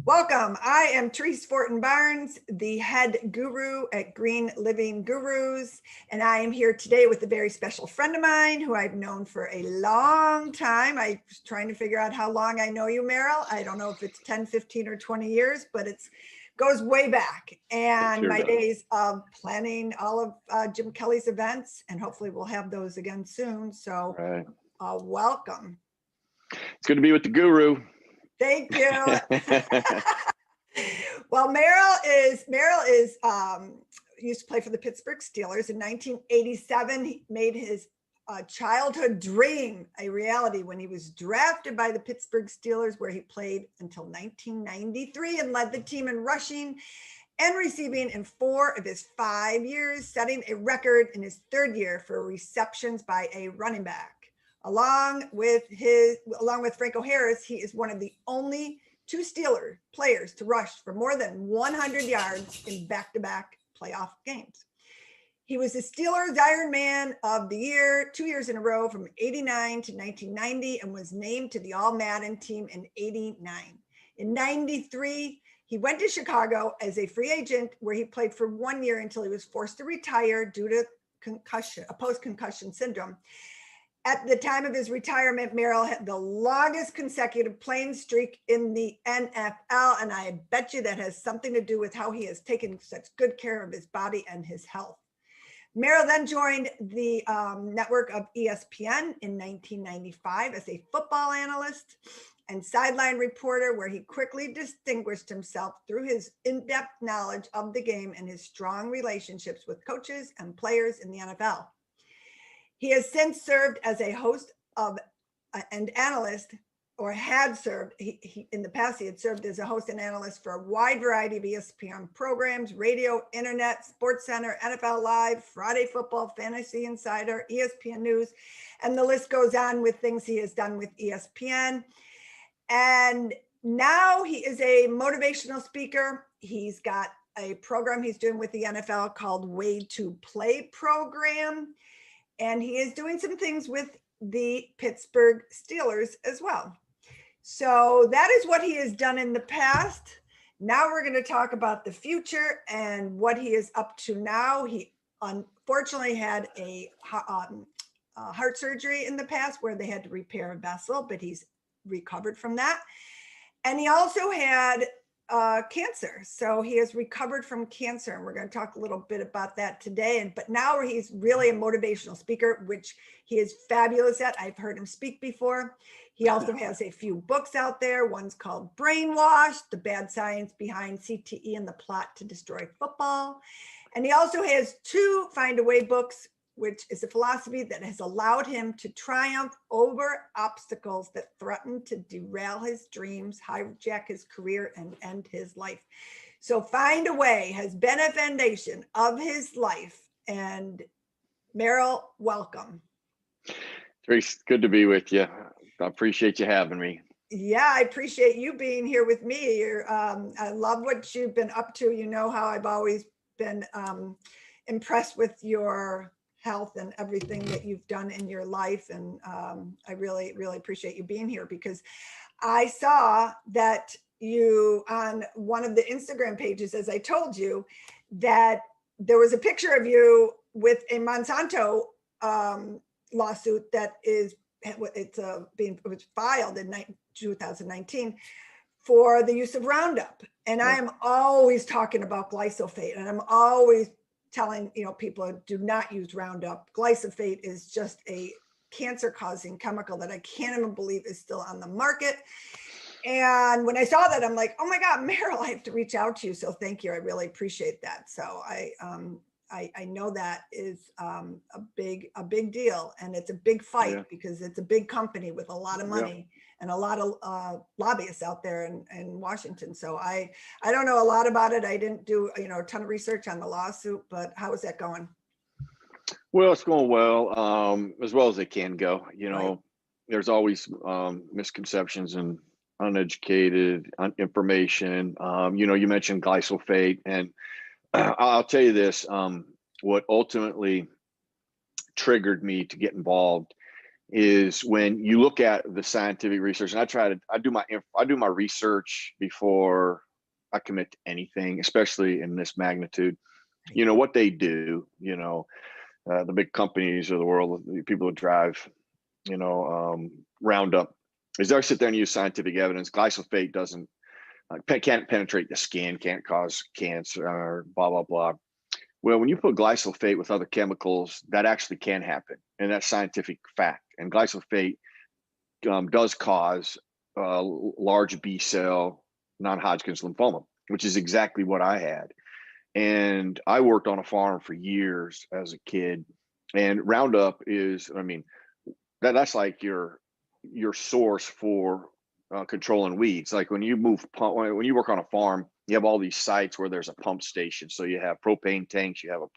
Welcome. I am Therese Fortin Barnes, the head guru at Green Living Gurus, and I am here today with a very special friend of mine who I've known for a long time. I was trying to figure out how long I know you, Merril. I don't know if it's 10, 15, or 20 years, but it goes way back. And Sure my does. days of planning all of Jim Kelly's events, and hopefully we'll have those again soon. So Right. welcome. It's good to be with the guru. Thank you. Well, Merril is used to play for the Pittsburgh Steelers. In 1987, he made his childhood dream a reality when he was drafted by the Pittsburgh Steelers, where he played until 1993 and led the team in rushing and receiving in 4 of his 5 years, setting a record in his 3rd year for receptions by a running back. Along with Franco Harris, he is one of the only 2 Steelers players to rush for more than 100 yards in back-to-back playoff games. He was the Steelers Iron Man of the Year 2 years in a row from 89 to 1990 and was named to the All-Madden team in 89. In 93, he went to Chicago as a free agent where he played for 1 year until he was forced to retire due to post-concussion syndrome. At the time of his retirement, Merril had the longest consecutive playing streak in the NFL, and I bet you that has something to do with how he has taken such good care of his body and his health. Merril then joined the network of ESPN in 1995 as a football analyst and sideline reporter, where he quickly distinguished himself through his in-depth knowledge of the game and his strong relationships with coaches and players in the NFL. He has since served as a host of and analyst, or had served. In the past, he had served as a host and analyst for a wide variety of ESPN programs: radio, internet, Sports Center, NFL Live, Friday Football, Fantasy Insider, ESPN News, and the list goes on with things he has done with ESPN. And now he is a motivational speaker. He's got a program he's doing with the NFL called Way to Play program. And he is doing some things with the Pittsburgh Steelers as well. So that is what he has done in the past. Now we're going to talk about the future and what he is up to now. He unfortunately had a heart surgery in the past where they had to repair a vessel, but he's recovered from that. And he also had cancer. So he has recovered from cancer, and we're going to talk a little bit about that today. But now he's really a motivational speaker, which he is fabulous at. I've heard him speak before. He also has a few books out there. One's called Brainwashed: The Bad Science Behind CTE and the Plot to Destroy Football. And he also has 2 Find a Way books, which is a philosophy that has allowed him to triumph over obstacles that threaten to derail his dreams, hijack his career, and end his life. So Find a Way has been a foundation of his life. And Merril, welcome. It's good to be with you. I appreciate you having me. Yeah, I appreciate you being here with me. I love what you've been up to. You know how I've always been impressed with your health and everything that you've done in your life. And I really, really appreciate you being here, because I saw that you, on one of the Instagram pages, as I told you, that there was a picture of you with a Monsanto lawsuit that it was filed in 2019 for the use of Roundup. And I am always talking about glysophate, and I'm always telling people, do not use Roundup. Glysophate is just a cancer-causing chemical that I can't even believe is still on the market. And when I saw that, I'm like, oh my God, Merril, I have to reach out to you. So thank you. I really appreciate that. So I know that is a big deal, and it's a big fight because it's a big company with a lot of money and a lot of lobbyists out there in Washington. So I don't know a lot about it. I didn't do a ton of research on the lawsuit, but how is that going? Well, it's going as well as it can go. There's always misconceptions and uneducated information. You mentioned glysophate, and I'll tell you this, what ultimately triggered me to get involved is when you look at the scientific research, and I do my research before I commit to anything, especially in this magnitude. You know what they do, the big companies of the world, the people who drive, Roundup, is they'll sit there and use scientific evidence. Glysophate can't penetrate the skin, can't cause cancer, or blah, blah, blah. Well, when you put glysophate with other chemicals, that actually can happen. And that's scientific fact. And glysophate does cause large B cell non-Hodgkin's lymphoma, which is exactly what I had. And I worked on a farm for years as a kid. And Roundup is, that's like your source for controlling weeds. Like when you work on a farm, you have all these sites where there's a pump station. So you have propane tanks, you have a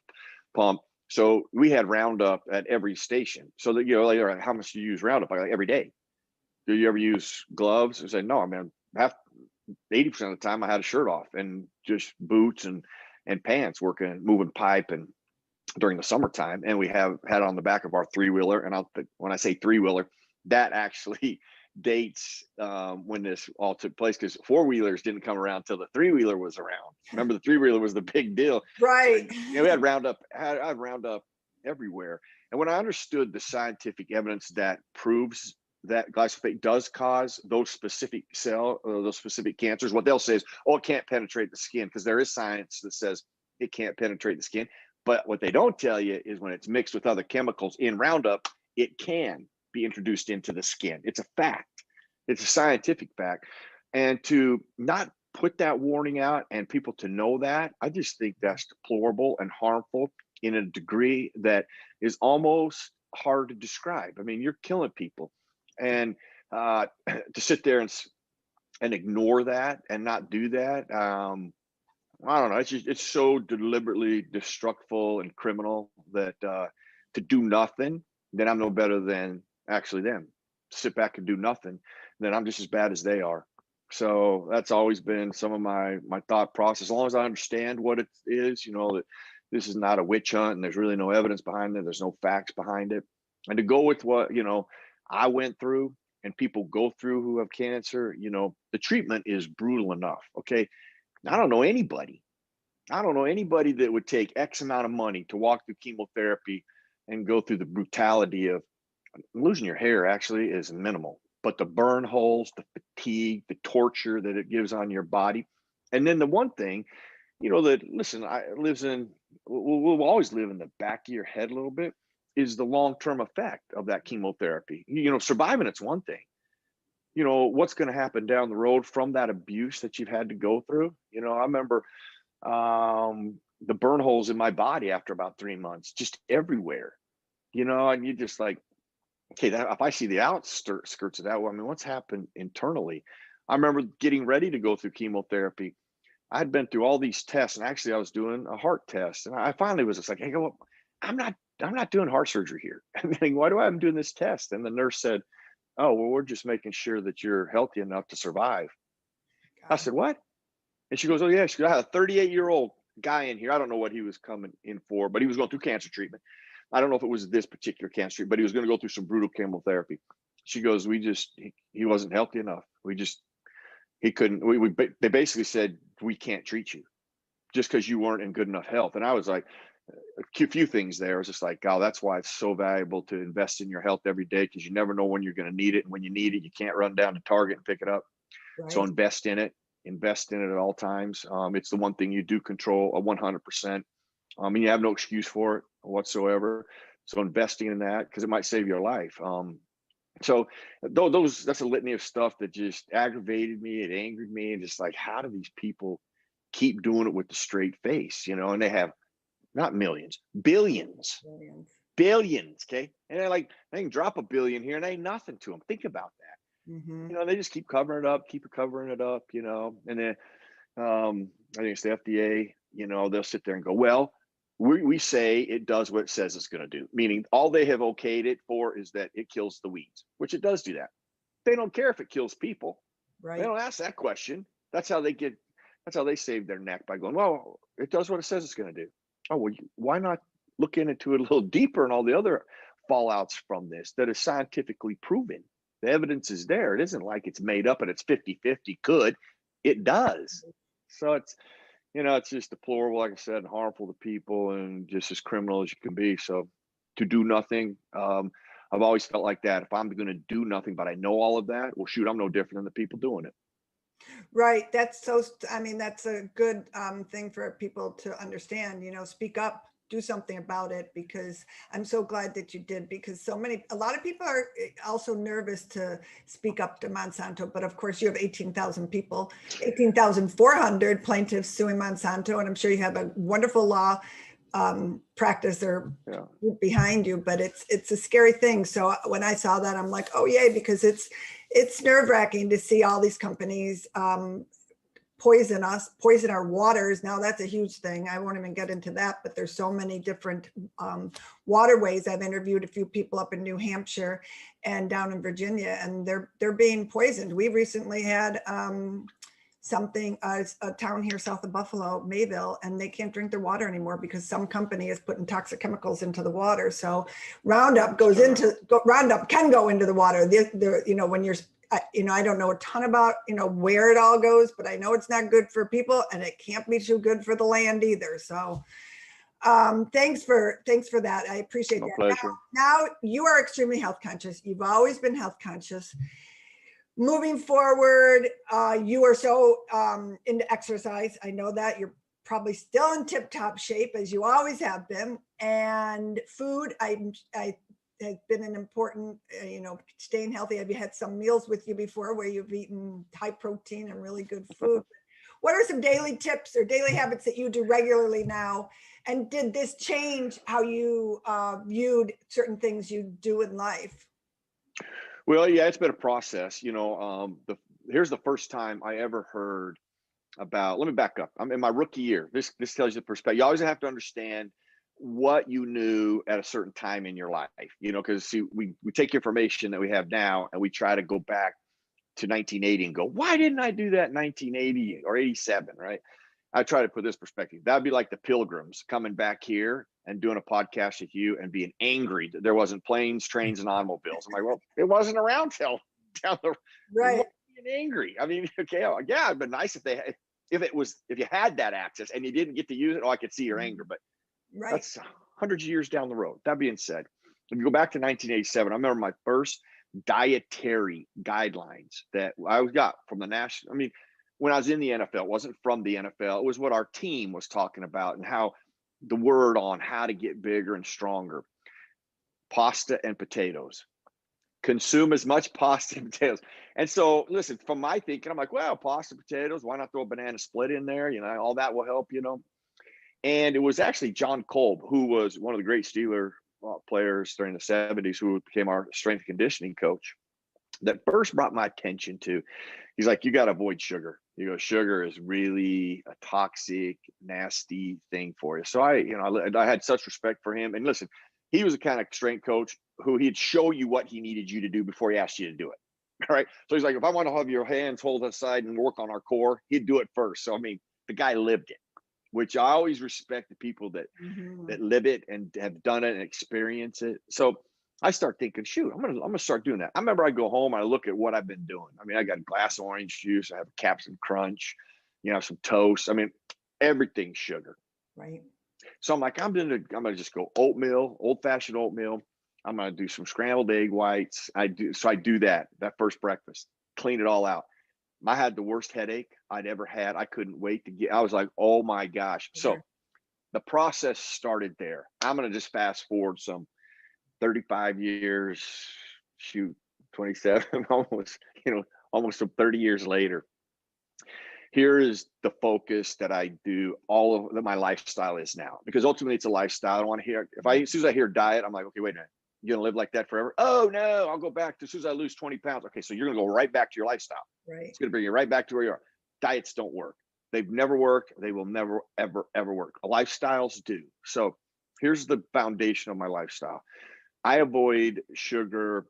pump. So we had Roundup at every station. So that, like, how much do you use Roundup? Like every day. Do you ever use gloves? I said, no, 80% of the time I had a shirt off and just boots and pants moving pipe and during the summertime. And we had on the back of our 3-wheeler. And when I say 3-wheeler, that actually dates when this all took place, because 4-wheelers didn't come around till the 3-wheeler was around. Remember, the 3-wheeler was the big deal, right? We had Roundup. I had Roundup everywhere. And when I understood the scientific evidence that proves that glyphosate does cause those specific cancers, what they'll say is, oh, it can't penetrate the skin, because there is science that says it can't penetrate the skin. But what they don't tell you is when it's mixed with other chemicals in Roundup, it can be introduced into the skin. It's a fact. It's a scientific fact. And to not put that warning out and people to know that, I just think that's deplorable and harmful in a degree that is almost hard to describe. You're killing people. And to sit there and ignore that and not do that, I don't know. It's so deliberately destructive and criminal that to do nothing, then I'm no better than actually them. Sit back and do nothing, then I'm just as bad as they are. So that's always been some of my thought process. As long as I understand what it is, that this is not a witch hunt and there's really no evidence behind it. There's no facts behind it. And to go with what, I went through and people go through who have cancer, the treatment is brutal enough. Okay. I don't know anybody that would take X amount of money to walk through chemotherapy and go through the brutality of losing your hair. Actually is minimal, but the burn holes, the fatigue, the torture that it gives on your body. And then the one thing, that, listen, will always live in the back of your head a little bit, is the long-term effect of that chemotherapy. Surviving, it's one thing. What's going to happen down the road from that abuse that you've had to go through. I remember the burn holes in my body after about 3 months, just everywhere, and you just like, okay, that if I see the outskirts of that, what's happened internally? I remember getting ready to go through chemotherapy. I had been through all these tests, and actually I was doing a heart test, and I finally was just like, hey, well, I'm not doing heart surgery here. I'm thinking, why do I have doing this test? And the nurse said, oh, well, we're just making sure that you're healthy enough to survive. I said, what? And she goes, oh, yeah. She goes, I had a 38-year-old guy in here. I don't know what he was coming in for, but he was going through cancer treatment. I don't know if it was this particular cancer treatment, but he was going to go through some brutal chemotherapy. She goes, he wasn't healthy enough. He couldn't, they basically said, we can't treat you just because you weren't in good enough health. And I was like, a few things there. I was just like, oh, that's why it's so valuable to invest in your health every day, because you never know when you're going to need it. And when you need it, you can't run down to Target and pick it up. Right. So invest in it at all times. It's the one thing you do control 100%. And you have no excuse for it whatsoever. So investing in that, because it might save your life. So that's a litany of stuff that just aggravated me. It angered me. And just like, how do these people keep doing it with the straight face? And they have not millions, billions. Okay. And they're like, they can drop $1 billion here and ain't nothing to them. Think about that. Mm-hmm. They just keep covering it up, and then I think it's the FDA, they'll sit there and go, well, we say it does what it says it's going to do, meaning all they have okayed it for is that it kills the weeds, which it does do that. They don't care if it kills people. Right. They don't ask that question. That's how they save their neck, by going, well, it does what it says it's going to do. Oh, well, why not look into it a little deeper and all the other fallouts from this that is scientifically proven. The evidence is there. It isn't like it's made up and it's 50-50 could. It does. So it's, it's just deplorable, like I said, and harmful to people and just as criminal as you can be. So to do nothing, I've always felt like that. If I'm going to do nothing, but I know all of that, well, shoot, I'm no different than the people doing it. Right. That's so, I mean, that's a good thing for people to understand, speak up, do something about it, because I'm so glad that you did, because a lot of people are also nervous to speak up to Monsanto. But of course you have 18,000 people, 18,400 plaintiffs suing Monsanto. And I'm sure you have a wonderful law practice or behind you, but it's a scary thing. So when I saw that, I'm like, oh yay, because it's nerve-wracking to see all these companies poison our waters. Now that's a huge thing. I won't even get into that, but there's so many different waterways. I've interviewed a few people up in New Hampshire and down in Virginia, and they're being poisoned. We recently had a town here south of Buffalo, Mayville, and they can't drink their water anymore because some company is putting toxic chemicals into the water. So Roundup can go into the water. When you're, I don't know a ton about, where it all goes, but I know it's not good for people and it can't be too good for the land either. So thanks for that. I appreciate that. Pleasure. Now you are extremely health conscious. You've always been health conscious. Moving forward, you are so into exercise. I know that you're probably still in tip-top shape, as you always have been. And food, I has been an important, staying healthy. Have you had some meals with you before where you've eaten high protein and really good food? What are some daily tips or daily habits that you do regularly now? And did this change how you viewed certain things you do in life? Well, yeah, it's been a process. Here's the first time I ever heard about. Let me back up. I'm in my rookie year. This tells you the perspective. You always have to understand what you knew at a certain time in your life. Because we take information that we have now and we try to go back to 1980 and go, why didn't I do that in 1980 or 87? Right? I try to put this perspective. That'd be like the Pilgrims coming back here and doing a podcast with you and being angry that there wasn't planes, trains, and automobiles. I'm like, well, it wasn't around till down the right. Being angry. I mean, okay, yeah, it'd been nice if you had that access and you didn't get to use it. Oh, I could see your anger, but that's hundreds of years down the road. That being said, if you go back to 1987, I remember my first dietary guidelines that I got from the national. I mean, when I was in the NFL, it wasn't from the NFL. It was what our team was talking about and how the word on how to get bigger and stronger. Pasta and potatoes. Consume as much pasta and potatoes. And so, listen, from my thinking, I'm like, well, pasta, potatoes, why not throw a banana split in there? All that will help, And it was actually John Kolb, who was one of the great Steeler players during the 70s, who became our strength and conditioning coach, that first brought my attention to. He's like, you got to avoid sugar. Sugar is really a toxic, nasty thing for you. So I had such respect for him. And listen, he was the kind of strength coach who he'd show you what he needed you to do before he asked you to do it. All right. So he's like, if I want to have your hands hold aside and work on our core, he'd do it first. So, I mean, the guy lived it, which I always respect the people that live it and have done it and experience it. So I start thinking, shoot, I'm gonna start doing that. I remember I go home and I look at what I've been doing. I mean, I got a glass of orange juice, I have a Captain Crunch, some toast. I mean, everything's sugar. Right. So I'm like, I'm gonna just go oatmeal, old-fashioned oatmeal. I'm gonna do some scrambled egg whites. I do that first breakfast, clean it all out. I had the worst headache I'd ever had. I couldn't wait to I was like, oh my gosh. So the process started there. I'm gonna just fast forward some 35 years, 27, almost 30 years later. Here is the focus that I do, all of that my lifestyle is now, because ultimately it's a lifestyle. I don't want to hear, as soon as I hear diet, I'm like, okay, wait a minute, you're gonna live like that forever? Oh no, I'll go back to, as soon as I lose 20 pounds. Okay, so you're gonna go right back to your lifestyle. Right. It's gonna bring you right back to where you are. Diets don't work. They've never worked. They will never, ever, ever work. Lifestyles do. So here's the foundation of my lifestyle. I avoid sugar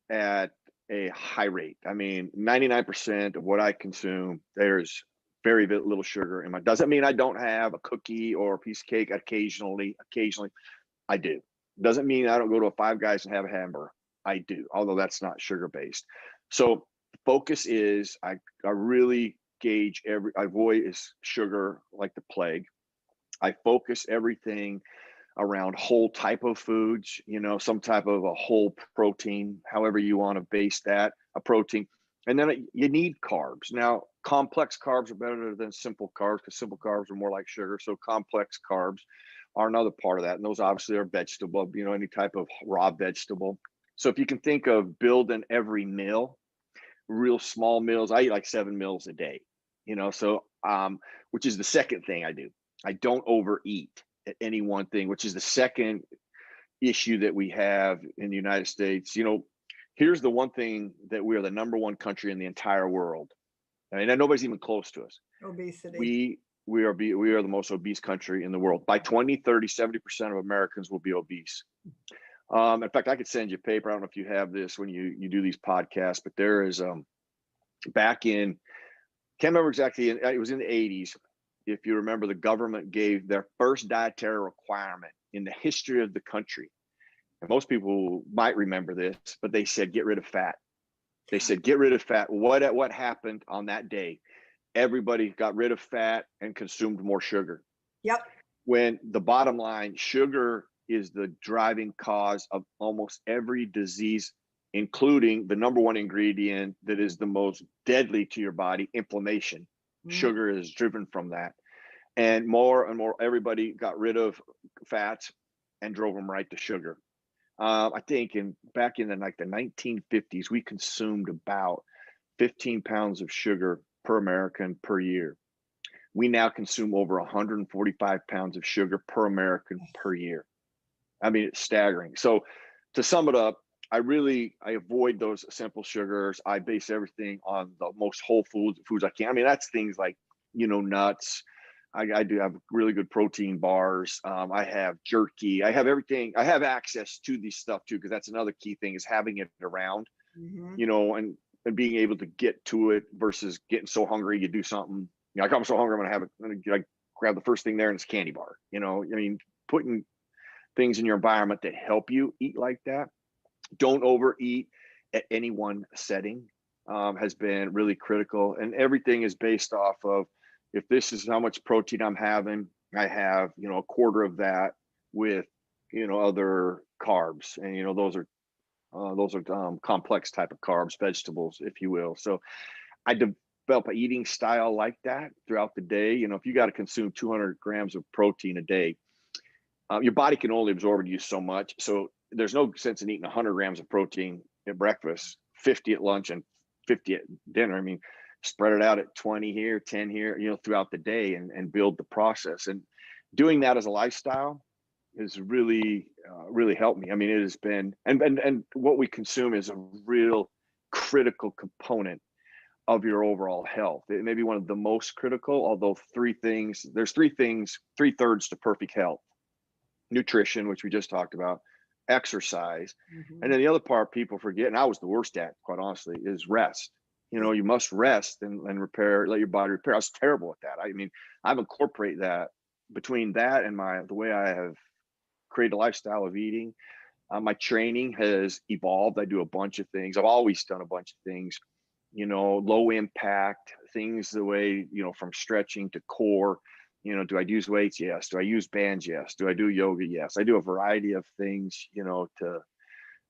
at a high rate. I mean, 99% of what I consume, there's very little sugar in my. Doesn't mean I don't have a cookie or a piece of cake occasionally. I do. Doesn't mean I don't go to a Five Guys and have a hamburger. I do, although that's not sugar based. So focus is I really gauge I avoid is sugar like the plague. I focus everything around whole type of foods, some type of a whole protein, however you want to base that, a protein. And then you need carbs. Now, complex carbs are better than simple carbs because simple carbs are more like sugar. So complex carbs are another part of that. And those obviously are vegetable, any type of raw vegetable. So if you can think of building every meal, real small meals, I eat like 7 meals a day, so which is the second thing I do. I don't overeat at any one thing, which is the second issue that we have in the United States. Here's the one thing that we are the number one country in the entire world. I mean, nobody's even close to us. Obesity. We are the most obese country in the world. By 2030, 70% of Americans will be obese. In fact, I could send you a paper. I don't know if you have this when you do these podcasts, but there is back in, can't remember exactly, it was in the 80s. If you remember, the government gave their first dietary requirement in the history of the country. And most people might remember this, but they said, get rid of fat. They said, get rid of fat. What happened on that day? Everybody got rid of fat and consumed more sugar. Yep. When the bottom line, sugar is the driving cause of almost every disease, including the number one ingredient that is the most deadly to your body, inflammation. Sugar is driven from that. And more everybody got rid of fats and drove them right to sugar. I think back in the 1950s, we consumed about 15 pounds of sugar per American per year. We now consume over 145 pounds of sugar per American per year. I mean, it's staggering. So to sum it up, I avoid those simple sugars. I base everything on the most whole foods I can. I mean, that's things like, nuts. I do have really good protein bars. I have jerky. I have everything. I have access to these stuff too, because that's another key thing is having it around, and being able to get to it versus getting so hungry you do something. Like I'm so hungry, I'm gonna have it. I'm gonna grab the first thing there and it's a candy bar. I mean, putting things in your environment that help you eat like that. Don't overeat at any one setting has been really critical. And everything is based off of, if this is how much protein I'm having, I have, a quarter of that with, other carbs. And, those are complex type of carbs, vegetables, if you will. So I develop an eating style like that throughout the day. If you got to consume 200 grams of protein a day, your body can only absorb and use so much. So there's no sense in eating 100 grams of protein at breakfast, 50 at lunch, and 50 at dinner. I mean, spread it out at 20 here, 10 here, throughout the day, and build the process. And doing that as a lifestyle has really, really helped me. I mean, it has been, and what we consume is a real critical component of your overall health. It may be one of the most critical, although there's three things, 3/3 to perfect health: nutrition, which we just talked about, exercise, and then the other part people forget, and I was the worst at, quite honestly, is rest. You must rest and repair, let your body repair. I was terrible at that. I mean, I've incorporated that between that and the way I have created a lifestyle of eating. My training has evolved. I do a bunch of things. I've always done a bunch of things, low impact things, the way, from stretching to core. Do I use weights? Yes. Do I use bands? Yes. Do I do yoga? Yes. I do a variety of things,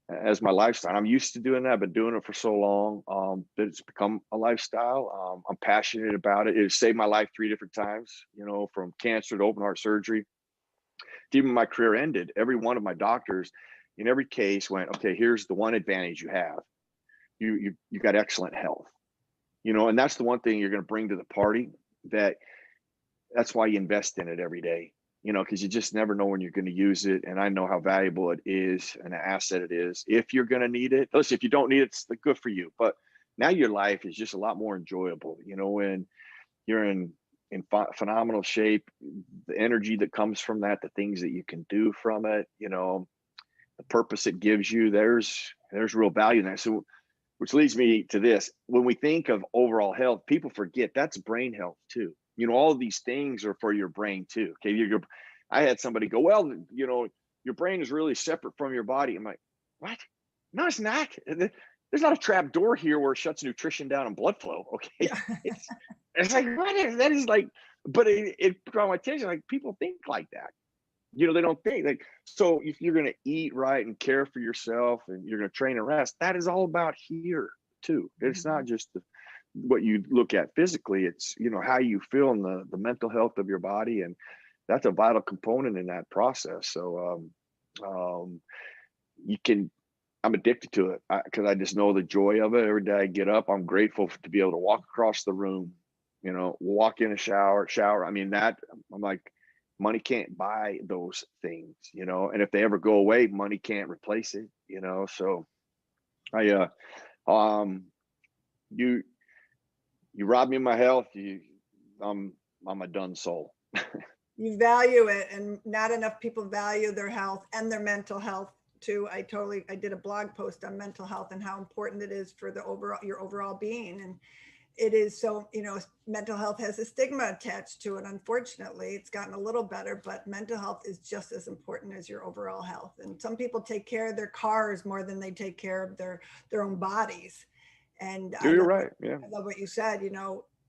as my lifestyle. I'm used to doing that. I've been doing it for so long that it's become a lifestyle. I'm passionate about it. It saved my life 3 different times, from cancer to open heart surgery. Even my career ended, every one of my doctors in every case went, okay, here's the one advantage you have. You got excellent health, and that's the one thing you're going to bring to the party. That's why you invest in it every day, because you just never know when you're going to use it. And I know how valuable it is and an asset it is. If you're going to need it, listen, if you don't need it, it's good for you. But now your life is just a lot more enjoyable, when you're in phenomenal shape, the energy that comes from that, the things that you can do from it, the purpose it gives you, there's real value in that. So, which leads me to this. When we think of overall health, people forget that's brain health too. All of these things are for your brain too. Okay. I had somebody go, well, your brain is really separate from your body. I'm like, what? No, it's not. There's not a trap door here where it shuts nutrition down and blood flow. Okay. Yeah. It's like, what is that? Is like, but it brought my attention. Like, people think like that. They don't think like, so if you're going to eat right and care for yourself and you're going to train and rest, that is all about here too. It's not just what you look at physically. It's, how you feel and the mental health of your body. And that's a vital component in that process. So, I'm addicted to it because I just know the joy of it. Every day I get up, I'm grateful to be able to walk across the room, walk in a shower. I mean, I'm like, money can't buy those things, and if they ever go away, money can't replace it, so you rob me of my health, I'm a done soul. You value it, and not enough people value their health and their mental health too. I did a blog post on mental health and how important it is for your overall being. And it is so, mental health has a stigma attached to it. Unfortunately, it's gotten a little better, but mental health is just as important as your overall health. And some people take care of their cars more than they take care of their own bodies. And You're right. Yeah. I love what you said,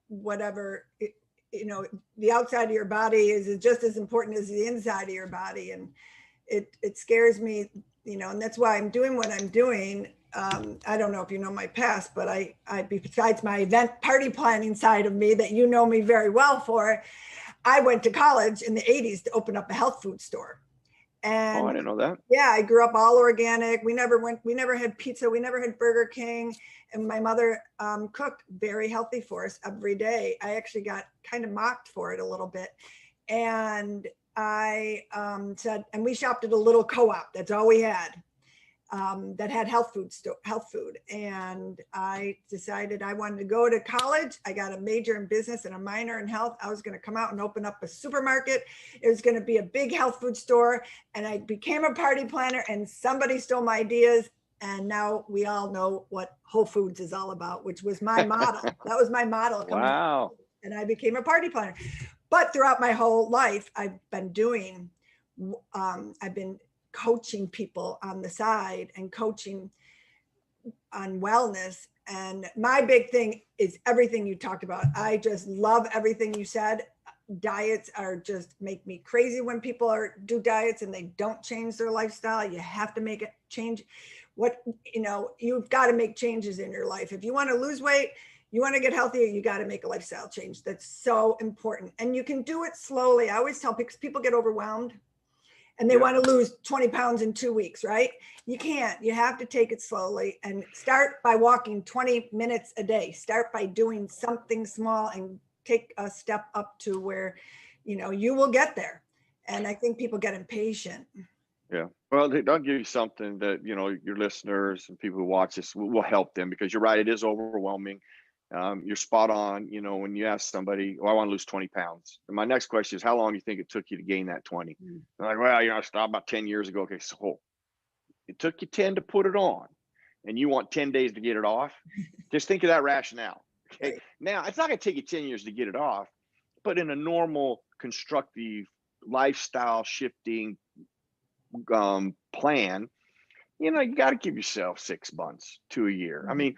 whatever, the outside of your body is just as important as the inside of your body. And it scares me, and that's why I'm doing what I'm doing. I don't know if you know my past, but I besides my event party planning side of me that you know me very well for, I went to college in the 80s to open up a health food store. And I didn't know that. Yeah, I grew up all organic. We never had pizza. We never had Burger King. And my mother cooked very healthy for us every day. I actually got kind of mocked for it a little bit. And I said, and we shopped at a little co-op. That's all we had. That had health food. And I decided I wanted to go to college. I got a major in business and a minor in health. I was going to come out and open up a supermarket. It was going to be a big health food store. And I became a party planner, and somebody stole my ideas. And now we all know what Whole Foods is all about, which was my model. That was my model. Wow. And I became a party planner. But throughout my whole life, I've been coaching people on the side and coaching on wellness. And my big thing is everything you talked about. I just love everything you said. Diets are just make me crazy when people do diets and they don't change their lifestyle. You have to make it change. You've got to make changes in your life. If you want to lose weight, you want to get healthier, you got to make a lifestyle change. That's so important. And you can do it slowly. I always tell people get overwhelmed and they want to lose 20 pounds in 2 weeks, right? You can't. You have to take it slowly and start by walking 20 minutes a day. Start by doing something small and take a step up to where, you will get there. And I think people get impatient. Yeah. Well, they'll give you something that, your listeners and people who watch this will help them, because you're right. It is overwhelming. You're spot on. When you ask somebody, I want to lose 20 pounds. And my next question is, how long do you think it took you to gain that 20? They're like, well, I stopped about 10 years ago. Okay. So it took you 10 to put it on and you want 10 days to get it off. Just think of that rationale. Okay. Right. Now it's not going to take you 10 years to get it off, but in a normal, constructive lifestyle shifting plan, you got to give yourself 6 months to a year. I mean,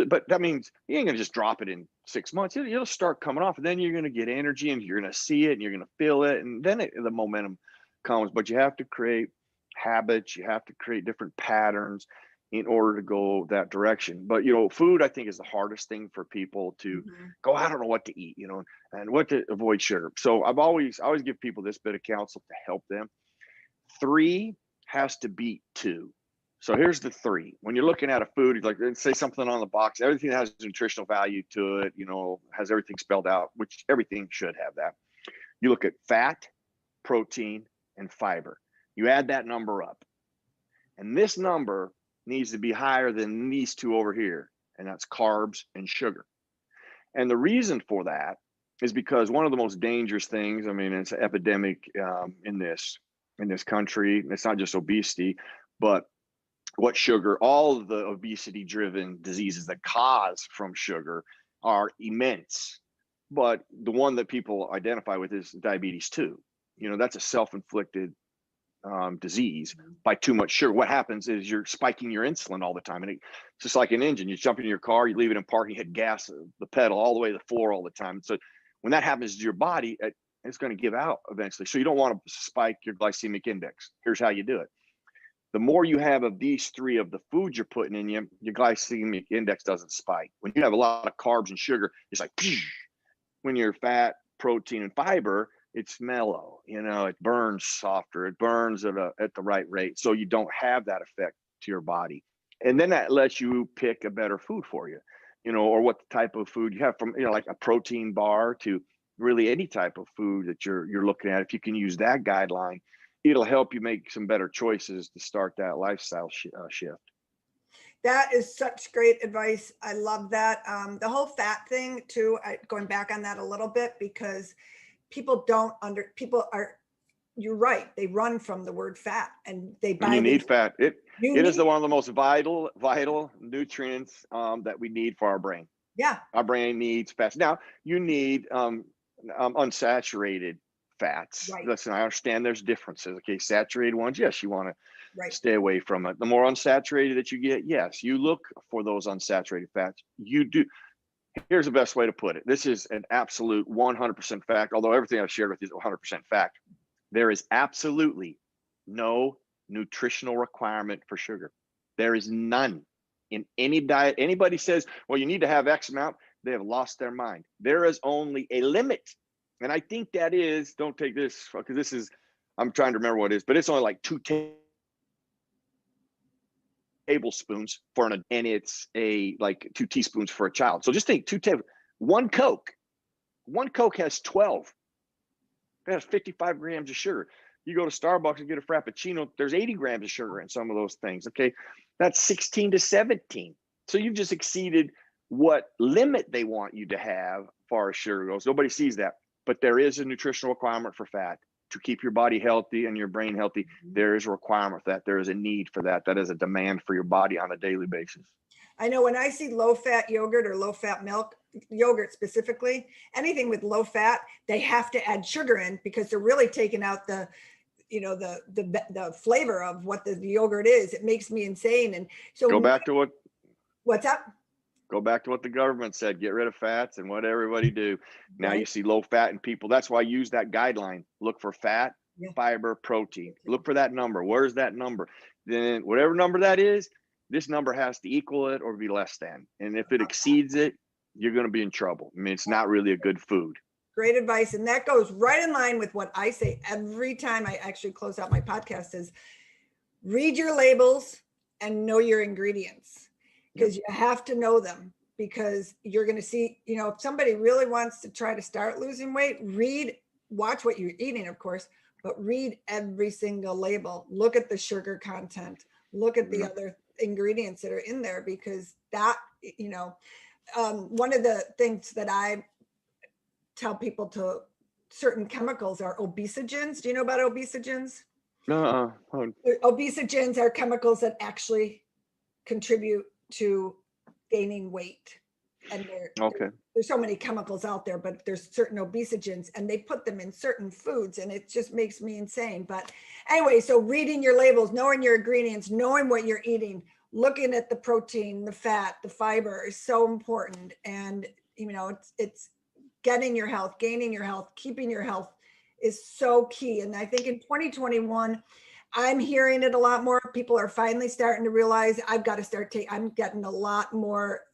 but that means you ain't gonna just drop it in 6 months. It'll start coming off, and then you're gonna get energy, and you're gonna see it, and you're gonna feel it, and then the momentum comes. But you have to create habits. You have to create different patterns in order to go that direction. But food, I think, is the hardest thing for people to go. I don't know what to eat, and what to avoid sugar. So I always give people this bit of counsel to help them. 3 has to beat 2. So here's the 3. When you're looking at a food, like say something on the box, everything has nutritional value to it, has everything spelled out, which everything should have that. You look at fat, protein, and fiber. You add that number up. And this number needs to be higher than these 2 over here, and that's carbs and sugar. And the reason for that is because one of the most dangerous things, it's an epidemic in this country. It's not just obesity, but what sugar, all of the obesity driven diseases that cause from sugar are immense. But the one that people identify with is diabetes 2. That's a self-inflicted disease by too much sugar. What happens is you're spiking your insulin all the time. And it's just like an engine. You jump in your car, you leave it in park, you hit gas, the pedal all the way to the floor all the time. So when that happens to your body, it's going to give out eventually. So you don't want to spike your glycemic index. Here's how you do it. The more you have of these three of the foods you're putting in you, your glycemic index doesn't spike. When you have a lot of carbs and sugar, it's like, when you're fat, protein, and fiber, it's mellow, it burns softer, it burns at the right rate. So you don't have that effect to your body. And then that lets you pick a better food for you, or what type of food you have, from, like a protein bar to really any type of food that you're looking at. If you can use that guideline, it'll help you make some better choices to start that lifestyle shift. That is such great advice. I love that. The whole fat thing too, going back on that a little bit, because you're right. They run from the word fat and they buy. You need fat. It is one of the most vital nutrients that we need for our brain. Yeah. Our brain needs fats. Now you need unsaturated fats. Right. Listen, I understand there's differences. Okay. Saturated ones, yes, you want to stay away from it. The more unsaturated that you get, yes, you look for those unsaturated fats. You do. Here's the best way to put it. This is an absolute 100% fact, although everything I've shared with you is 100% fact. There is absolutely no nutritional requirement for sugar. There is none in any diet. Anybody says, well, you need to have X amount, they have lost their mind. There is only a limit. And I think that is, don't take this, because this is, I'm trying to remember what it is, but it's only like 2 tablespoons and it's like 2 teaspoons for a child. So just think, one Coke has 12. It has 55 grams of sugar. You go to Starbucks and get a Frappuccino, there's 80 grams of sugar in some of those things. Okay. That's 16 to 17. So you've just exceeded what limit they want you to have as far as sugar goes. Nobody sees that, but there is a nutritional requirement for fat. To keep your body healthy and your brain healthy, there is a requirement for that. There is a need for that. That is a demand for your body on a daily basis. I know when I see low-fat yogurt or low-fat milk, yogurt specifically, anything with low fat, they have to add sugar in because they're really taking out the flavor of what the yogurt is. It makes me insane. And so go back to what's up? Go back to what the government said, get rid of fats and what everybody do. Now you see low fat in people. That's why I use that guideline. Look for fat, fiber, protein. Look for that number. Where's that number? Then whatever number that is, this number has to equal it or be less than. And if it exceeds it, you're going to be in trouble. I mean, it's not really a good food. Great advice. And that goes right in line with what I say every time I actually close out my podcast is read your labels and know your ingredients, because you have to know them, because you're going to see, if somebody really wants to try to start losing weight, watch what you're eating, of course, but read every single label. Look at the sugar content, look at the other ingredients that are in there, because that, one of the things that I tell people to certain chemicals are obesogens. Do you know about obesogens? Obesogens are chemicals that actually contribute to gaining weight. And there's so many chemicals out there, but there's certain obesogens and they put them in certain foods and it just makes me insane. But anyway, so reading your labels, knowing your ingredients, knowing what you're eating, looking at the protein, the fat, the fiber is so important. And, it's getting your health, gaining your health, keeping your health is so key. And I think in 2021, I'm hearing it a lot more. People are finally starting to realize I've got to start I'm getting a lot more,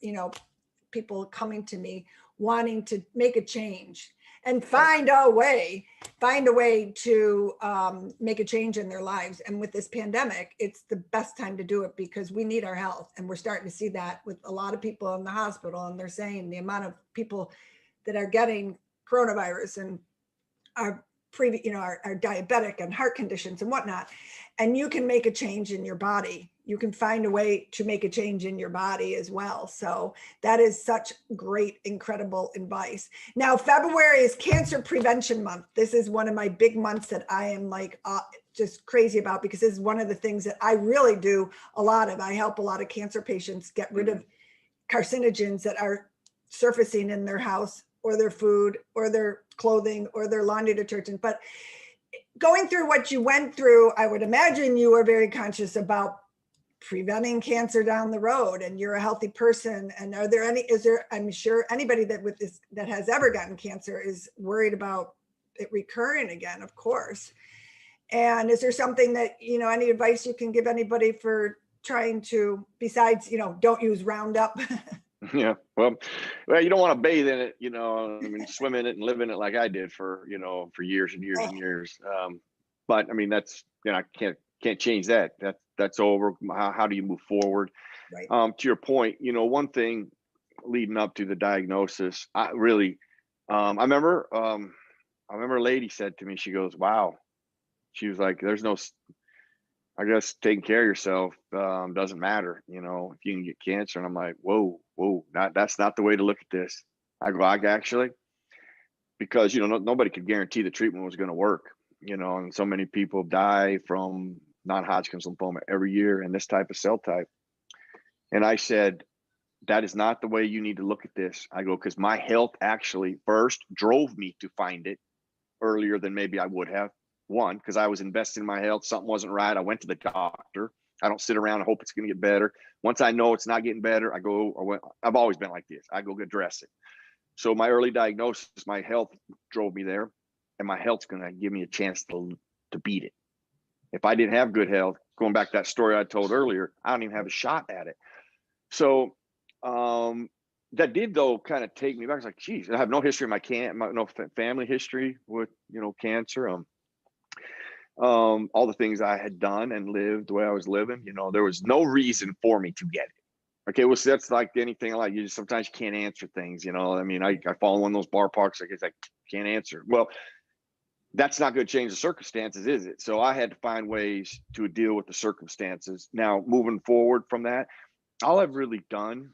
people coming to me wanting to make a change and find a way to make a change in their lives. And with this pandemic, it's the best time to do it because we need our health. And we're starting to see that with a lot of people in the hospital. And they're saying the amount of people that are getting coronavirus and are diabetic and heart conditions and whatnot. And you can make a change in your body. You can find a way to make a change in your body as well. So that is such great, incredible advice. Now, February is Cancer Prevention Month. This is one of my big months that I am just crazy about, because this is one of the things that I really do a lot of. I help a lot of cancer patients get rid of carcinogens that are surfacing in their house or their food or their clothing or their laundry detergent. But going through what you went through, I would imagine you were very conscious about preventing cancer down the road, and you're a healthy person. And I'm sure anybody that has ever gotten cancer is worried about it recurring again, of course. And is there something that, any advice you can give anybody for trying to, besides, don't use Roundup? Yeah. Well, you don't want to bathe in it, swim in it and live in it like I did for years and years and years. But I mean, that's, I can't change that. That's over. How do you move forward? Right. To your point, one thing leading up to the diagnosis, I remember a lady said to me, she goes, "Wow." She was like, "There's no, I guess taking care of yourself doesn't matter, if you can get cancer." And I'm like, whoa, that's not the way to look at this. I go, actually, because, nobody could guarantee the treatment was going to work, and so many people die from non-Hodgkin's lymphoma every year and this type of cell type. And I said, that is not the way you need to look at this. I go, because my health actually first drove me to find it earlier than maybe I would have. One, because I was invested in my health. Something wasn't right. I went to the doctor. I don't sit around and hope it's going to get better. Once I know it's not getting better, I've always been like this. I go address it. So my early diagnosis, my health drove me there, and my health's going to give me a chance to beat it. If I didn't have good health, going back to that story I told earlier, I don't even have a shot at it. So that did, though, kind of take me back. I was like, geez, I have no history no family history with, cancer. All the things I had done and lived the way I was living, there was no reason for me to get it. Okay, well, so that's like anything. Like, sometimes you can't answer things, I mean, I fall in one of those bar parks. I guess I can't answer. Well, that's not going to change the circumstances, is it? So I had to find ways to deal with the circumstances. Now, moving forward from that, all I've really done,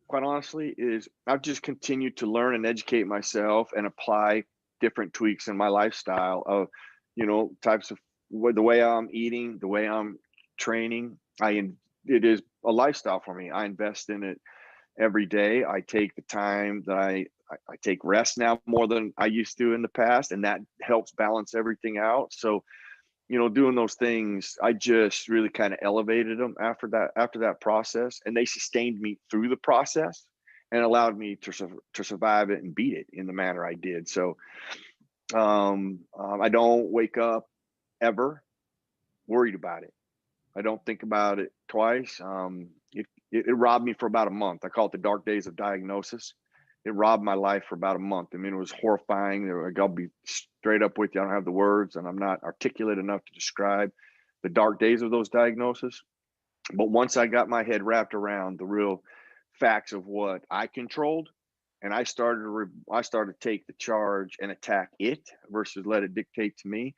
quite honestly, is I've just continued to learn and educate myself and apply different tweaks in my lifestyle of, types of the way I'm eating, the way I'm training. It is a lifestyle for me. I invest in it every day. I take the time that I take rest now more than I used to in the past, and that helps balance everything out. So, doing those things, I just really kind of elevated them after that process, and they sustained me through the process and allowed me to survive it and beat it in the manner I did. So, I don't wake up ever worried about it. I don't think about it twice. It robbed me for about a month. I call it the dark days of diagnosis. It robbed my life for about a month. I mean, it was horrifying. I'll be straight up with you. I don't have the words, and I'm not articulate enough to describe the dark days of those diagnoses. But once I got my head wrapped around the real facts of what I controlled, and I started to take the charge and attack it versus let it dictate to me,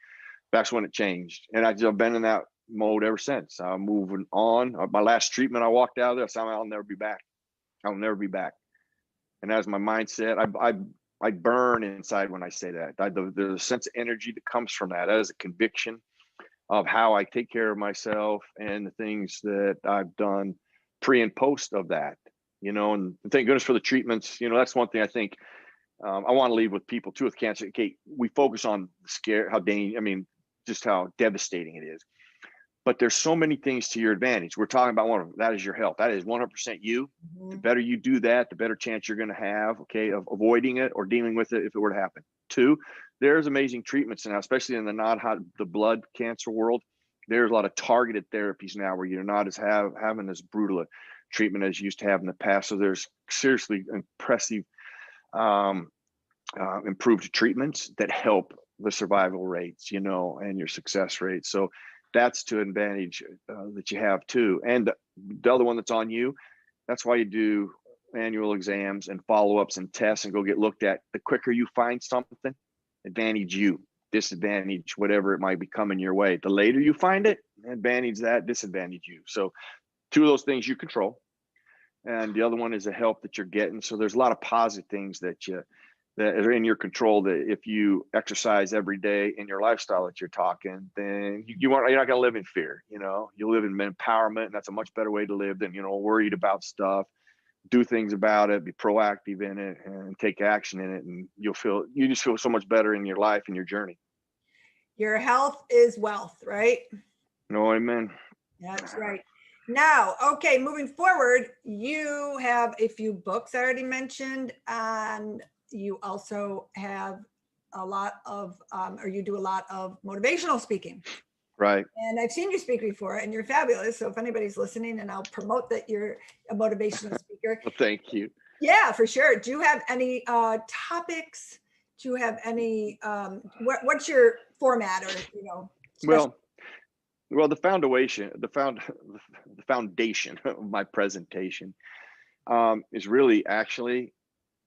that's when it changed. And I've been in that mode ever since. I'm moving on. My last treatment, I walked out of there, I said, I'll never be back. I'll never be back. And that's my mindset. I burn inside when I say that. There's a sense of energy that comes from that. That is a conviction of how I take care of myself and the things that I've done pre and post of that. And thank goodness for the treatments. That's one thing I think I want to leave with people too with cancer. Okay, we focus on the scare, just how devastating it is. But there's so many things to your advantage. We're talking about one of them. That is your health. That is 100% you. Mm-hmm. The better you do that, the better chance you're going to have, of avoiding it or dealing with it if it were to happen. 2, there's amazing treatments now, especially in the blood cancer world. There's a lot of targeted therapies now where you're not having as brutal a treatment as you used to have in the past. So there's seriously impressive improved treatments that help the survival rates, and your success rates. So that's to advantage that you have too. And the other one that's on you, that's why you do annual exams and follow-ups and tests and go get looked at. The quicker you find something, advantage you, disadvantage whatever it might be coming your way. The later you find it, advantage that, disadvantage you. So 2 of those things you control. And the other one is the help that you're getting. So there's a lot of positive things that are in your control, that if you exercise every day in your lifestyle that you're talking, then you're not going to live in fear. You live in empowerment, and that's a much better way to live than, worried about stuff. Do things about it, be proactive in it, and take action in it. And you just feel so much better in your life and your journey. Your health is wealth, right? No, amen. That's right. Now, okay, moving forward, you have a few books I already mentioned, and you also have a lot of, or you do a lot of motivational speaking. Right. And I've seen you speak before, and you're fabulous. So if anybody's listening, and I'll promote that you're a motivational speaker. Well, thank you. Yeah, for sure. Do you have any topics? Do you have any? What's your format, or special? Well, the foundation of my presentation is really actually,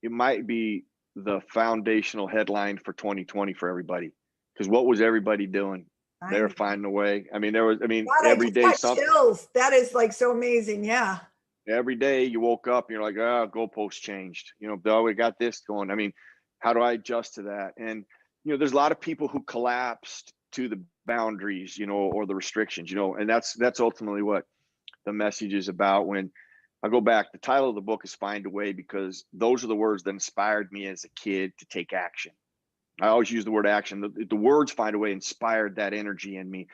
it might be the foundational headline for 2020 for everybody. Because what was everybody doing? They were finding a way. I mean, God, every day something. Chills. That is like so amazing. Yeah. Every day you woke up and you're like, oh, goalposts changed. Oh, we got this going. I mean, how do I adjust to that? And there's a lot of people who collapsed to the boundaries, or the restrictions, and that's ultimately what the message is about. When I go back, the title of the book is Find a Way, because those are the words that inspired me as a kid to take action. I always use the word action. The words Find a Way inspired that energy in me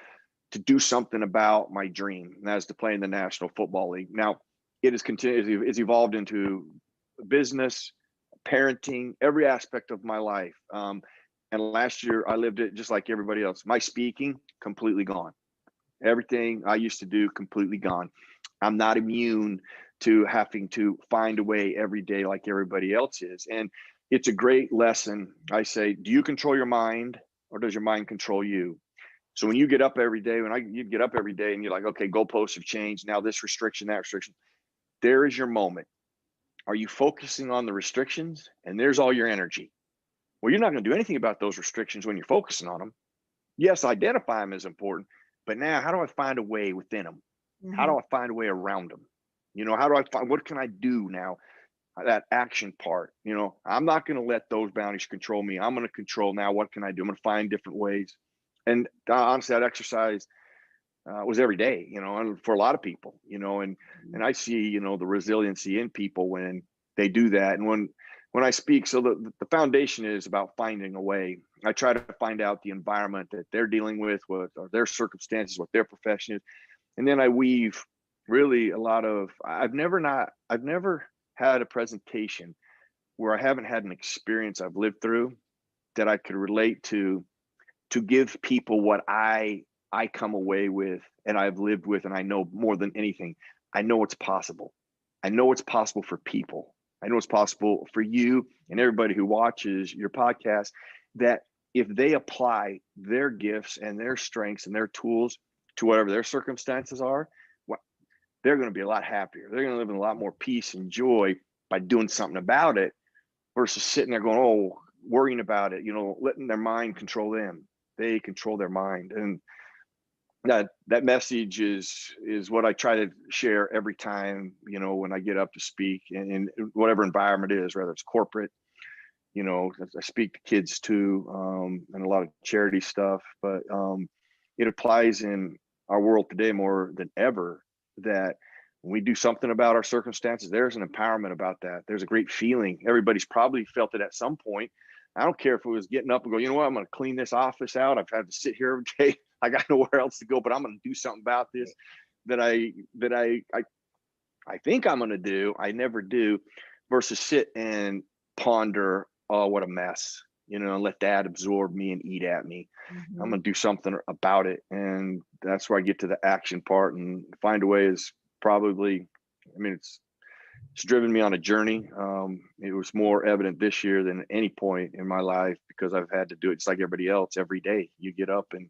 to do something about my dream, and that is to play in the National Football League. Now, it has continued, it's evolved into business, parenting, every aspect of my life. And last year I lived it just like everybody else. My speaking, completely gone. Everything I used to do, completely gone. I'm not immune to having to find a way every day like everybody else is. And it's a great lesson. I say, do you control your mind, or does your mind control you? So when you get up every day, you get up every day and you're like, okay, goalposts have changed. Now this restriction, that restriction. There is your moment. Are you focusing on the restrictions? And there's all your energy. Well, you're not going to do anything about those restrictions when you're focusing on them. Yes, identify them as important, but now how do I find a way within them? Mm-hmm. How do I find a way around them? How do I find, what can I do now? That action part, I'm not going to let those boundaries control me. I'm going to control now. What can I do? I'm going to find different ways. And honestly, that exercise was every day, and for a lot of people, and I see, the resiliency in people when they do that. And when I speak, so the foundation is about finding a way. I try to find out the environment that they're dealing with, what are their circumstances, what their profession is. And then I weave really a lot of, I've never had a presentation where I haven't had an experience I've lived through that I could relate to give people what I come away with and I've lived with. And I know more than anything, I know it's possible. I know it's possible for people. I know it's possible for you and everybody who watches your podcast, that if they apply their gifts and their strengths and their tools to whatever their circumstances are, they're going to be a lot happier. They're going to live in a lot more peace and joy by doing something about it versus sitting there going, worrying about it, letting their mind control them. They control their mind. And that message is what I try to share every time, when I get up to speak in whatever environment it is, whether it's corporate, I speak to kids too, and a lot of charity stuff, but it applies in our world today more than ever, that when we do something about our circumstances, there's an empowerment about that. There's a great feeling. Everybody's probably felt it at some point. I don't care if it was getting up and go, you know what, I'm going to clean this office out. I've had to sit here every day. I got nowhere else to go, but I'm going to do something about this that I think I'm going to do. I never do, versus sit and ponder, oh, what a mess, and let that absorb me and eat at me. Mm-hmm. I'm going to do something about it. And that's where I get to the action part. And Find a Way is probably, it's driven me on a journey. It was more evident this year than at any point in my life, because I've had to do it just like everybody else. Every day you get up and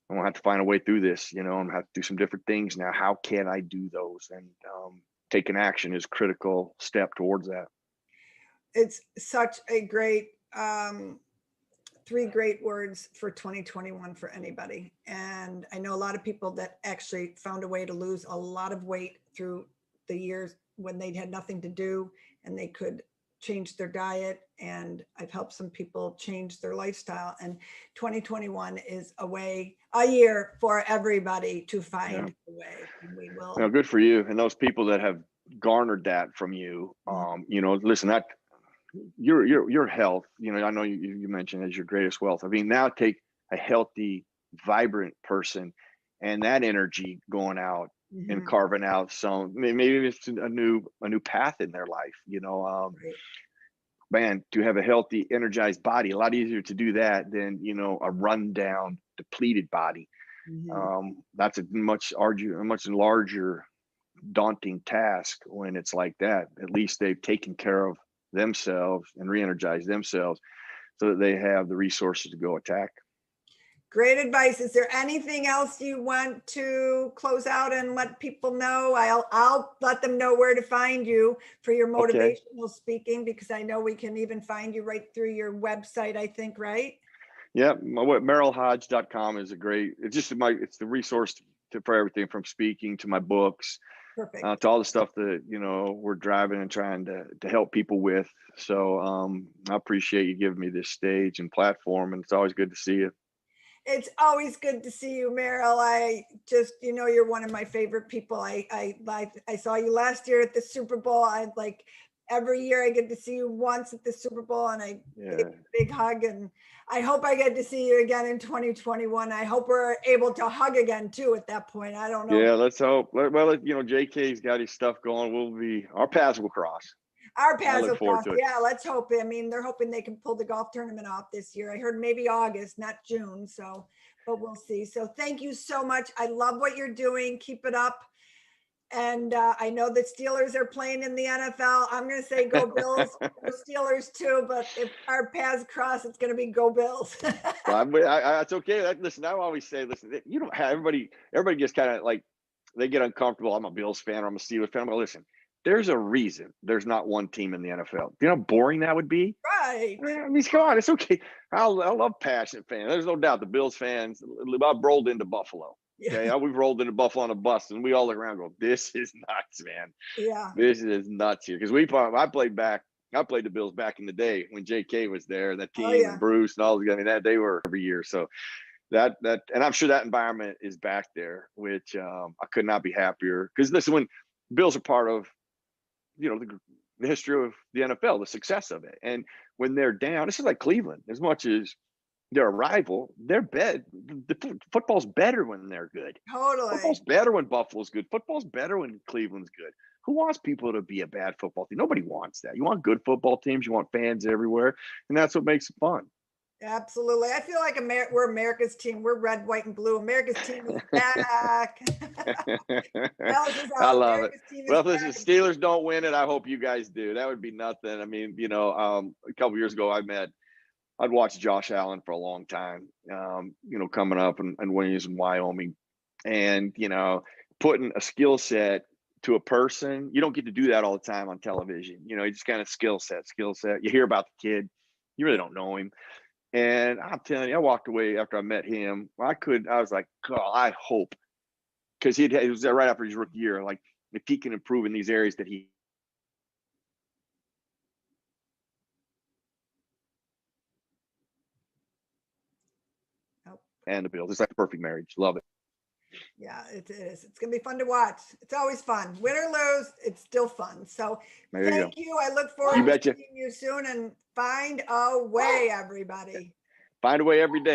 I'm gonna have to find a way through this, I'm gonna have to do some different things now. How can I do those? And taking action is a critical step towards that. It's such a great, 3 great words for 2021 for anybody. And I know a lot of people that actually found a way to lose a lot of weight through the years when they had nothing to do and they could change their diet. And I've helped some people change their lifestyle. And 2021 is a year for everybody to find a way. And we will. Well, good for you. And those people that have garnered that from you, listen, that your health, I know you mentioned as your greatest wealth. Now take a healthy, vibrant person, and that energy going out and Mhm. carving out some, maybe it's a new path in their life, Right. man, to have a healthy, energized body, a lot easier to do that than, a rundown, depleted body. Mhm. That's a much larger, daunting task when it's like that. At least they've taken care of themselves and re-energized themselves so that they have the resources to go attack. Great advice. Is there anything else you want to close out and let people know? I'll let them know where to find you for your Okay. motivational speaking, because I know we can even find you right through your website, I think, right? Yeah, merrillhoge.com is a great, it's the resource for everything from speaking to my books, Perfect. to all the stuff that, we're driving and trying to help people with. So I appreciate you giving me this stage and platform, and it's always good to see you. It's always good to see you, Merril. I just, you're one of my favorite people. I saw you last year at the Super Bowl. I like every year I get to see you once at the Super Bowl, and I give you Yeah. a big hug. And I hope I get to see you again in 2021. I hope we're able to hug again too at that point. I don't know. Yeah, let's hope. Well, JK's got his stuff going. Our paths will cross. Our I paths look will forward cross. to it. Yeah, let's hope. I mean, they're hoping they can pull the golf tournament off this year. I heard maybe August, not June. So, but we'll see. So, thank you so much. I love what you're doing. Keep it up. And I know the Steelers are playing in the NFL. I'm going to say go Bills, go Steelers too. But if our paths cross, it's going to be go Bills. It's okay. Listen, I always say, listen, you don't have everybody gets kind of like, they get uncomfortable. I'm a Bills fan or I'm a Steelers fan. But listen, there's a reason there's not one team in the NFL. You know how boring that would be? Right. I mean, come on, it's okay. I love passionate fans. There's no doubt the Bills fans. I've rolled into Buffalo. Yeah. Okay, we've rolled into Buffalo on a bus, and we all look around and go, "This is nuts, man. Yeah. This is nuts here." Because I played the Bills back in the day when JK was there, that Oh, team, and yeah. Bruce and all the guys. I mean, that they were every year. So and I'm sure that environment is back there, which I could not be happier. Because listen, when Bills are part of, the history of the NFL, the success of it, and when they're down, this is like Cleveland. As much as they're a rival, football's better when they're good. Totally. Football's better when Buffalo's good. Football's better when Cleveland's good. Who wants people to be a bad football team? Nobody wants that. You want good football teams. You want fans everywhere, and that's what makes it fun. Absolutely. I feel like we're America's team. We're red, white, and blue. America's team is back. Alice is I out. love it. America's team is Well, if the back. Steelers don't win it, I hope you guys do. That would be nothing. I mean, a couple years ago, I'd watched Josh Allen for a long time. Coming up and when he was in Wyoming, and putting a skill set to a person, you don't get to do that all the time on television. You just kind of skill set. You hear about the kid, you really don't know him. And I'm telling you, I walked away after I met him. I was like, God, I hope, because it was right after his rookie year. Like, if he can improve in these areas that he Oh, and the Bills, it's like a perfect marriage. Love it. yeah, it is. It's going to be fun to watch. It's always fun. Win or lose, it's still fun. So There you go. thank you. I look You forward to betcha. seeing you soon, and find a way, everybody. Find a way every day.